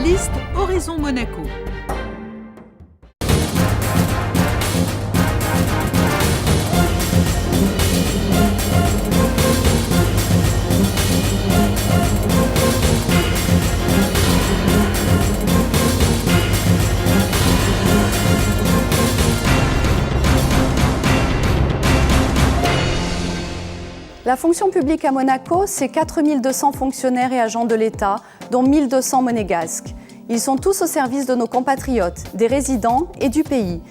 Liste Horizon Monaco. La fonction publique à Monaco, c'est 4200 fonctionnaires et agents de l'État, dont 1200 monégasques. Ils sont tous au service de nos compatriotes, des résidents et du pays.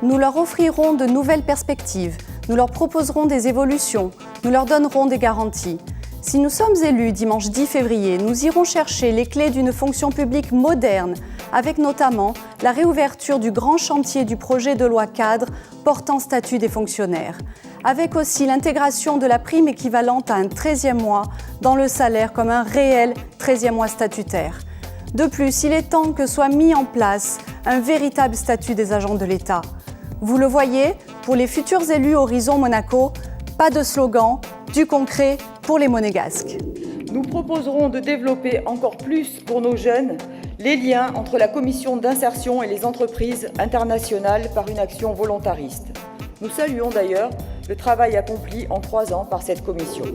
Nous leur offrirons de nouvelles perspectives, nous leur proposerons des évolutions, nous leur donnerons des garanties. Si nous sommes élus dimanche 10 février, nous irons chercher les clés d'une fonction publique moderne, avec notamment la réouverture du grand chantier du projet de loi cadre portant statut des fonctionnaires, avec aussi l'intégration de la prime équivalente à un 13e mois dans le salaire comme un réel 13e mois statutaire. De plus, il est temps que soit mis en place un véritable statut des agents de l'État. Vous le voyez, pour les futurs élus Horizon Monaco, pas de slogan, du concret pour les Monégasques. Nous proposerons de développer encore plus pour nos jeunes les liens entre la commission d'insertion et les entreprises internationales par une action volontariste. Nous saluons d'ailleurs le travail accompli en 3 ans par cette commission.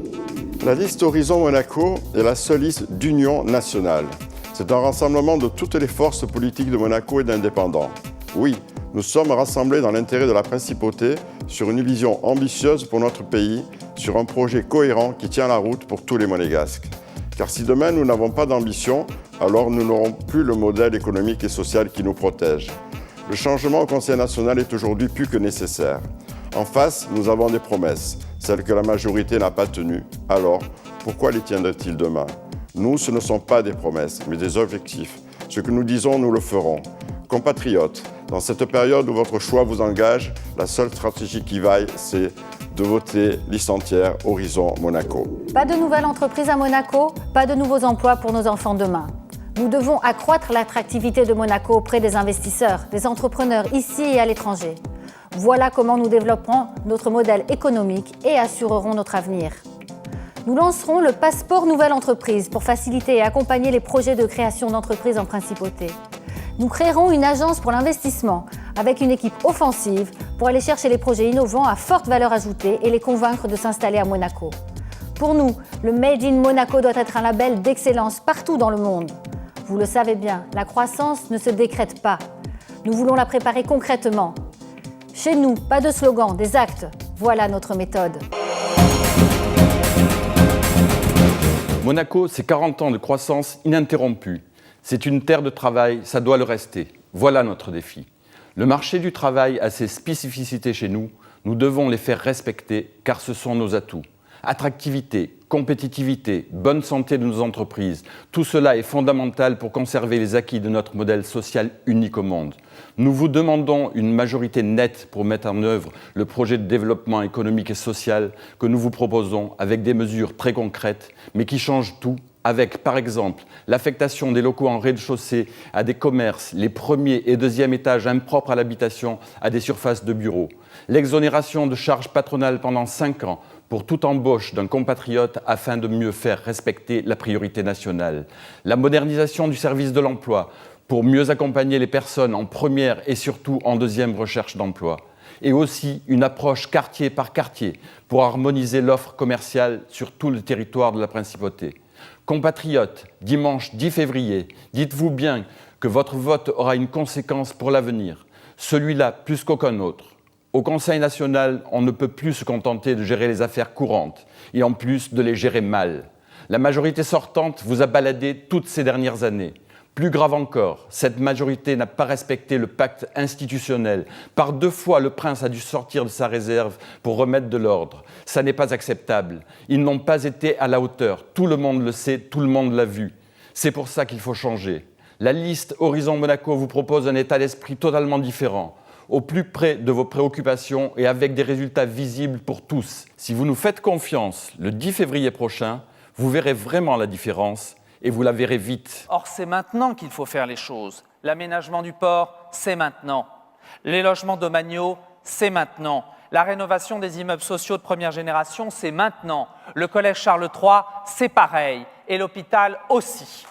La liste Horizon Monaco est la seule liste d'union nationale. C'est un rassemblement de toutes les forces politiques de Monaco et d'indépendants. Oui, nous sommes rassemblés dans l'intérêt de la principauté sur une vision ambitieuse pour notre pays, sur un projet cohérent qui tient la route pour tous les Monégasques. Car si demain nous n'avons pas d'ambition, alors nous n'aurons plus le modèle économique et social qui nous protège. Le changement au Conseil national est aujourd'hui plus que nécessaire. En face, nous avons des promesses, celles que la majorité n'a pas tenues. Alors, pourquoi les tiendrait-il demain ? Nous, ce ne sont pas des promesses, mais des objectifs. Ce que nous disons, nous le ferons. Compatriotes, dans cette période où votre choix vous engage, la seule stratégie qui vaille, c'est de voter liste entière Horizon Monaco. Pas de nouvelle entreprise à Monaco, pas de nouveaux emplois pour nos enfants demain. Nous devons accroître l'attractivité de Monaco auprès des investisseurs, des entrepreneurs ici et à l'étranger. Voilà comment nous développerons notre modèle économique et assurerons notre avenir. Nous lancerons le passeport nouvelle entreprise pour faciliter et accompagner les projets de création d'entreprises en principauté. Nous créerons une agence pour l'investissement avec une équipe offensive pour aller chercher les projets innovants à forte valeur ajoutée et les convaincre de s'installer à Monaco. Pour nous, le Made in Monaco doit être un label d'excellence partout dans le monde. Vous le savez bien, la croissance ne se décrète pas. Nous voulons la préparer concrètement. Chez nous, pas de slogan, des actes. Voilà notre méthode. Monaco, c'est 40 ans de croissance ininterrompue. C'est une terre de travail, ça doit le rester. Voilà notre défi. Le marché du travail a ses spécificités chez nous. Nous devons les faire respecter car ce sont nos atouts. Attractivité, compétitivité, bonne santé de nos entreprises, tout cela est fondamental pour conserver les acquis de notre modèle social unique au monde. Nous vous demandons une majorité nette pour mettre en œuvre le projet de développement économique et social que nous vous proposons avec des mesures très concrètes, mais qui changent tout, avec par exemple l'affectation des locaux en rez-de-chaussée à des commerces, les premiers et deuxièmes étages impropres à l'habitation à des surfaces de bureaux, l'exonération de charges patronales pendant 5 ans pour toute embauche d'un compatriote afin de mieux faire respecter la priorité nationale, la modernisation du service de l'emploi pour mieux accompagner les personnes en première et surtout en deuxième recherche d'emploi, et aussi une approche quartier par quartier pour harmoniser l'offre commerciale sur tout le territoire de la principauté. Compatriotes, dimanche 10 février, dites-vous bien que votre vote aura une conséquence pour l'avenir, celui-là plus qu'aucun autre. Au Conseil national, on ne peut plus se contenter de gérer les affaires courantes et en plus de les gérer mal. La majorité sortante vous a baladé toutes ces dernières années. Plus grave encore, cette majorité n'a pas respecté le pacte institutionnel. Par 2 fois, le prince a dû sortir de sa réserve pour remettre de l'ordre. Ça n'est pas acceptable. Ils n'ont pas été à la hauteur. Tout le monde le sait, tout le monde l'a vu. C'est pour ça qu'il faut changer. La liste Horizon Monaco vous propose un état d'esprit totalement différent, au plus près de vos préoccupations et avec des résultats visibles pour tous. Si vous nous faites confiance le 10 février prochain, vous verrez vraiment la différence et vous la verrez vite. Or, c'est maintenant qu'il faut faire les choses. L'aménagement du port, c'est maintenant. Les logements domaniaux, c'est maintenant. La rénovation des immeubles sociaux de première génération, c'est maintenant. Le collège Charles III, c'est pareil. Et l'hôpital aussi.